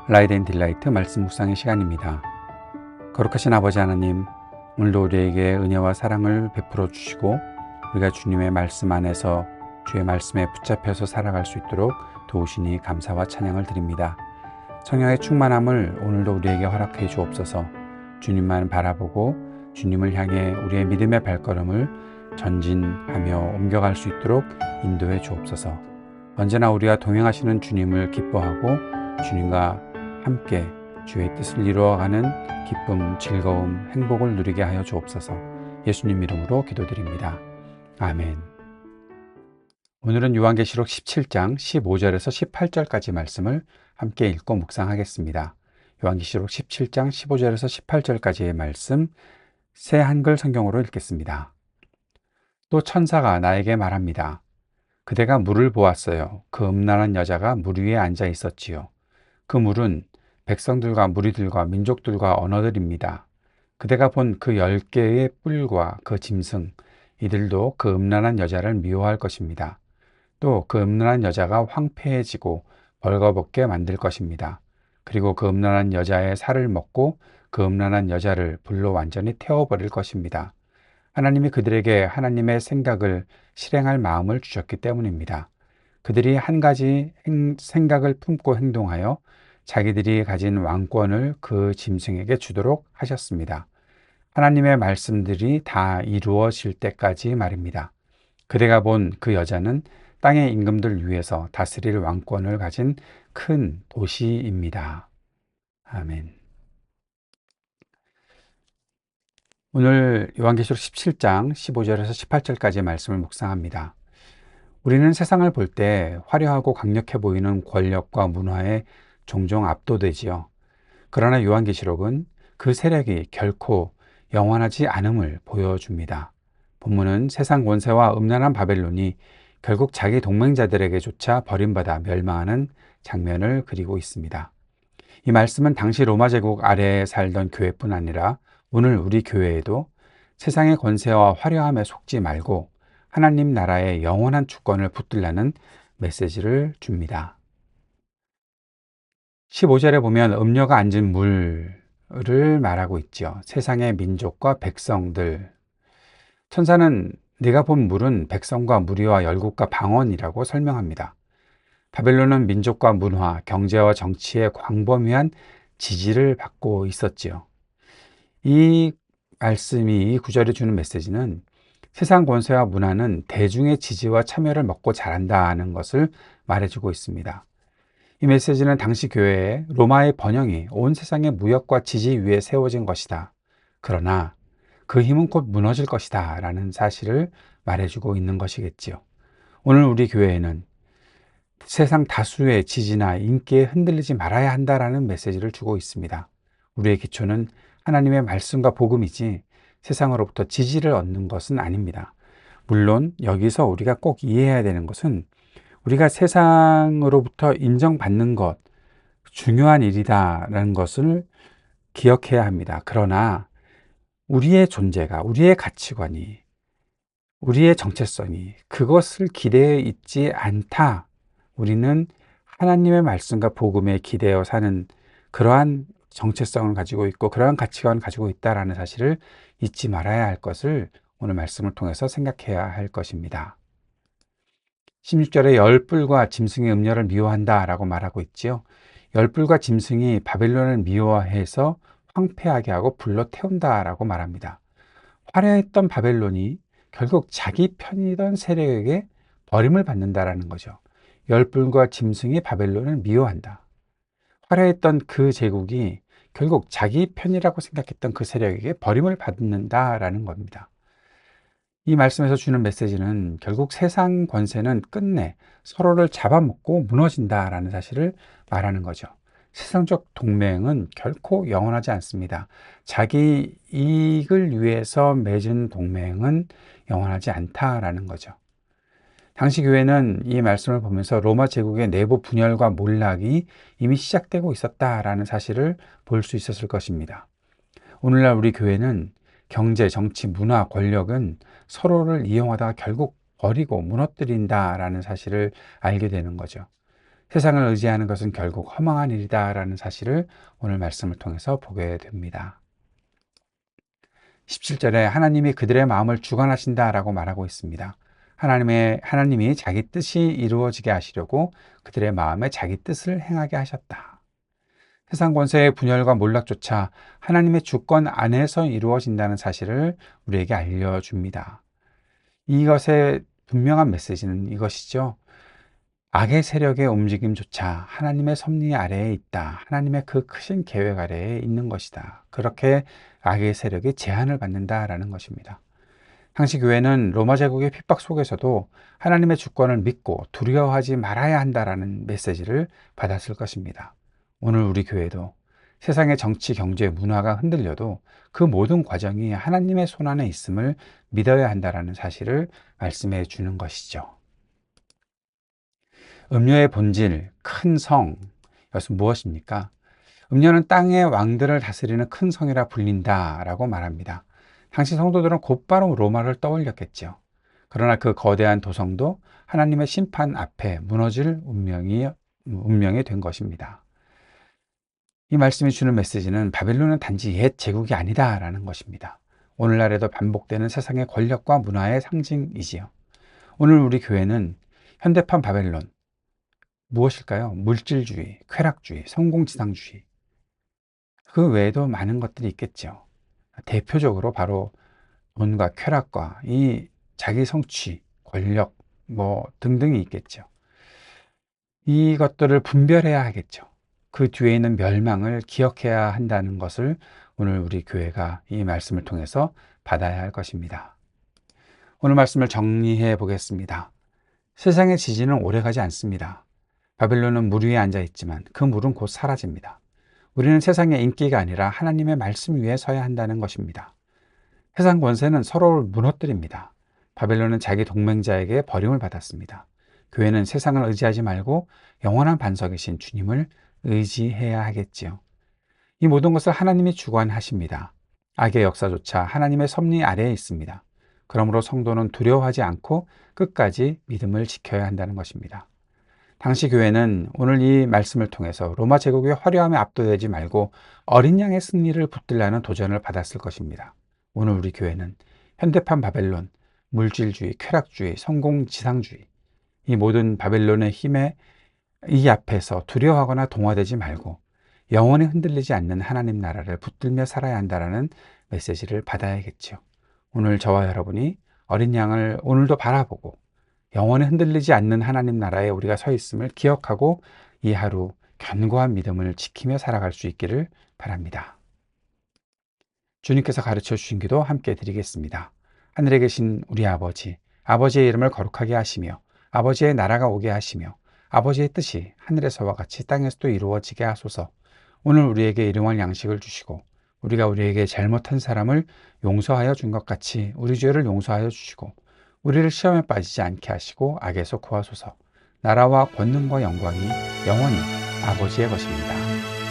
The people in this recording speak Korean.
라이드 앤 딜라이트 말씀 묵상의 시간입니다. 거룩하신 아버지 하나님, 오늘도 우리에게 은혜와 사랑을 베풀어 주시고 우리가 주님의 말씀 안에서 주의 말씀에 붙잡혀서 살아갈 수 있도록 도우시니 감사와 찬양을 드립니다. 성령의 충만함을 오늘도 우리에게 허락해 주옵소서. 주님만 바라보고 주님을 향해 우리의 믿음의 발걸음을 전진하며 옮겨갈 수 있도록 인도해 주옵소서. 언제나 우리와 동행하시는 주님을 기뻐하고 주님과 함께 주의 뜻을 이루어가는 기쁨, 즐거움, 행복을 누리게 하여 주옵소서. 예수님 이름으로 기도드립니다. 아멘. 오늘은 요한계시록 17장 15절에서 18절까지 말씀을 함께 읽고 묵상하겠습니다. 요한계시록 17장 15절에서 18절까지의 말씀, 새 한글 성경으로 읽겠습니다. 또 천사가 나에게 말합니다. 그대가 물을 보았어요. 그 음란한 여자가 물 위에 앉아 있었지요. 그 물은 백성들과 무리들과 민족들과 언어들입니다. 그대가 본 그 10개의 뿔과 그 짐승, 이들도 그 음란한 여자를 미워할 것입니다. 또 그 음란한 여자가 황폐해지고 벌거벗게 만들 것입니다. 그리고 그 음란한 여자의 살을 먹고 그 음란한 여자를 불로 완전히 태워버릴 것입니다. 하나님이 그들에게 하나님의 생각을 실행할 마음을 주셨기 때문입니다. 그들이 한 가지 생각을 품고 행동하여 자기들이 가진 왕권을 그 짐승에게 주도록 하셨습니다. 하나님의 말씀들이 다 이루어질 때까지 말입니다. 그대가 본 그 여자는 땅의 임금들 위에서 다스릴 왕권을 가진 큰 도시입니다. 아멘. 오늘 요한계시록 17장 15절에서 18절까지의 말씀을 묵상합니다. 우리는 세상을 볼 때 화려하고 강력해 보이는 권력과 문화에 종종 압도되지요. 그러나 요한계시록은 그 세력이 결코 영원하지 않음을 보여줍니다. 본문은 세상 권세와 음란한 바벨론이 결국 자기 동맹자들에게조차 버림받아 멸망하는 장면을 그리고 있습니다. 이 말씀은 당시 로마 제국 아래에 살던 교회뿐 아니라 오늘 우리 교회에도 세상의 권세와 화려함에 속지 말고 하나님 나라의 영원한 주권을 붙들라는 메시지를 줍니다. 15절에 보면 음녀가 앉은 물을 말하고 있죠. 세상의 민족과 백성들. 천사는 네가 본 물은 백성과 무리와 열국과 방언이라고 설명합니다. 바벨론은 민족과 문화, 경제와 정치의 광범위한 지지를 받고 있었지요. 이 말씀이, 이 구절이 주는 메시지는 세상 권세와 문화는 대중의 지지와 참여를 먹고 자란다는 것을 말해주고 있습니다. 이 메시지는 당시 교회의 로마의 번영이 온 세상의 무역과 지지 위에 세워진 것이다. 그러나 그 힘은 곧 무너질 것이다 라는 사실을 말해주고 있는 것이겠지요. 오늘 우리 교회에는 세상 다수의 지지나 인기에 흔들리지 말아야 한다라는 메시지를 주고 있습니다. 우리의 기초는 하나님의 말씀과 복음이지 세상으로부터 지지를 얻는 것은 아닙니다. 물론 여기서 우리가 꼭 이해해야 되는 것은 우리가 세상으로부터 인정받는 것, 중요한 일이다라는 것을 기억해야 합니다. 그러나 우리의 존재가, 우리의 가치관이, 우리의 정체성이 그것을 기대해 있지 않다. 우리는 하나님의 말씀과 복음에 기대어 사는 그러한 정체성을 가지고 있고 그러한 가치관을 가지고 있다라는 사실을 잊지 말아야 할 것을 오늘 말씀을 통해서 생각해야 할 것입니다. 16절에 열불과 짐승의 음녀를 미워한다라고 말하고 있지요. 열불과 짐승이 바벨론을 미워해서 황폐하게 하고 불로 태운다라고 말합니다. 화려했던 바벨론이 결국 자기 편이던 세력에게 버림을 받는다라는 거죠. 열불과 짐승이 바벨론을 미워한다. 화려했던 그 제국이 결국 자기 편이라고 생각했던 그 세력에게 버림을 받는다라는 겁니다. 이 말씀에서 주는 메시지는 결국 세상 권세는 끝내 서로를 잡아먹고 무너진다라는 사실을 말하는 거죠. 세상적 동맹은 결코 영원하지 않습니다. 자기 이익을 위해서 맺은 동맹은 영원하지 않다라는 거죠. 당시 교회는 이 말씀을 보면서 로마 제국의 내부 분열과 몰락이 이미 시작되고 있었다라는 사실을 볼 수 있었을 것입니다. 오늘날 우리 교회는 경제, 정치, 문화, 권력은 서로를 이용하다가 결국 버리고 무너뜨린다라는 사실을 알게 되는 거죠. 세상을 의지하는 것은 결국 허망한 일이다라는 사실을 오늘 말씀을 통해서 보게 됩니다. 17절에 하나님이 그들의 마음을 주관하신다라고 말하고 있습니다. 하나님이 자기 뜻이 이루어지게 하시려고 그들의 마음에 자기 뜻을 행하게 하셨다. 세상 권세의 분열과 몰락조차 하나님의 주권 안에서 이루어진다는 사실을 우리에게 알려줍니다. 이것의 분명한 메시지는 이것이죠. 악의 세력의 움직임조차 하나님의 섭리 아래에 있다. 하나님의 그 크신 계획 아래에 있는 것이다. 그렇게 악의 세력이 제한을 받는다라는 것입니다. 당시 교회는 로마 제국의 핍박 속에서도 하나님의 주권을 믿고 두려워하지 말아야 한다라는 메시지를 받았을 것입니다. 오늘 우리 교회도 세상의 정치, 경제, 문화가 흔들려도 그 모든 과정이 하나님의 손 안에 있음을 믿어야 한다라는 사실을 말씀해 주는 것이죠. 음료의 본질, 큰 성, 이것은 무엇입니까? 음료는 땅의 왕들을 다스리는 큰 성이라 불린다라고 말합니다. 당시 성도들은 곧바로 로마를 떠올렸겠죠. 그러나 그 거대한 도성도 하나님의 심판 앞에 무너질 운명이 된 것입니다. 이 말씀이 주는 메시지는 바벨론은 단지 옛 제국이 아니다라는 것입니다. 오늘날에도 반복되는 세상의 권력과 문화의 상징이지요. 오늘 우리 교회는 현대판 바벨론, 무엇일까요? 물질주의, 쾌락주의, 성공지상주의. 그 외에도 많은 것들이 있겠죠. 대표적으로 바로 돈과 쾌락과 이 자기 성취, 권력, 등등이 있겠죠. 이것들을 분별해야 하겠죠. 그 뒤에 있는 멸망을 기억해야 한다는 것을 오늘 우리 교회가 이 말씀을 통해서 받아야 할 것입니다. 오늘 말씀을 정리해 보겠습니다. 세상의 지지는 오래가지 않습니다. 바벨론은 물 위에 앉아 있지만 그 물은 곧 사라집니다. 우리는 세상의 인기가 아니라 하나님의 말씀 위에 서야 한다는 것입니다. 세상 권세는 서로를 무너뜨립니다. 바벨론은 자기 동맹자에게 버림을 받았습니다. 교회는 세상을 의지하지 말고 영원한 반석이신 주님을 의지해야 하겠지요. 이 모든 것을 하나님이 주관하십니다. 악의 역사조차 하나님의 섭리 아래에 있습니다. 그러므로 성도는 두려워하지 않고 끝까지 믿음을 지켜야 한다는 것입니다. 당시 교회는 오늘 이 말씀을 통해서 로마 제국의 화려함에 압도되지 말고 어린 양의 승리를 붙들라는 도전을 받았을 것입니다. 오늘 우리 교회는 현대판 바벨론, 물질주의, 쾌락주의, 성공지상주의, 이 모든 바벨론의 힘에 이 앞에서 두려워하거나 동화되지 말고 영원히 흔들리지 않는 하나님 나라를 붙들며 살아야 한다는 메시지를 받아야겠죠. 오늘 저와 여러분이 어린 양을 오늘도 바라보고 영원히 흔들리지 않는 하나님 나라에 우리가 서 있음을 기억하고 이 하루 견고한 믿음을 지키며 살아갈 수 있기를 바랍니다. 주님께서 가르쳐 주신 기도 함께 드리겠습니다. 하늘에 계신 우리 아버지, 아버지의 이름을 거룩하게 하시며 아버지의 나라가 오게 하시며 아버지의 뜻이 하늘에서와 같이 땅에서도 이루어지게 하소서. 오늘 우리에게 일용할 양식을 주시고 우리가 우리에게 잘못한 사람을 용서하여 준 것 같이 우리 죄를 용서하여 주시고 우리를 시험에 빠지지 않게 하시고 악에서 구하소서. 나라와 권능과 영광이 영원히 아버지의 것입니다.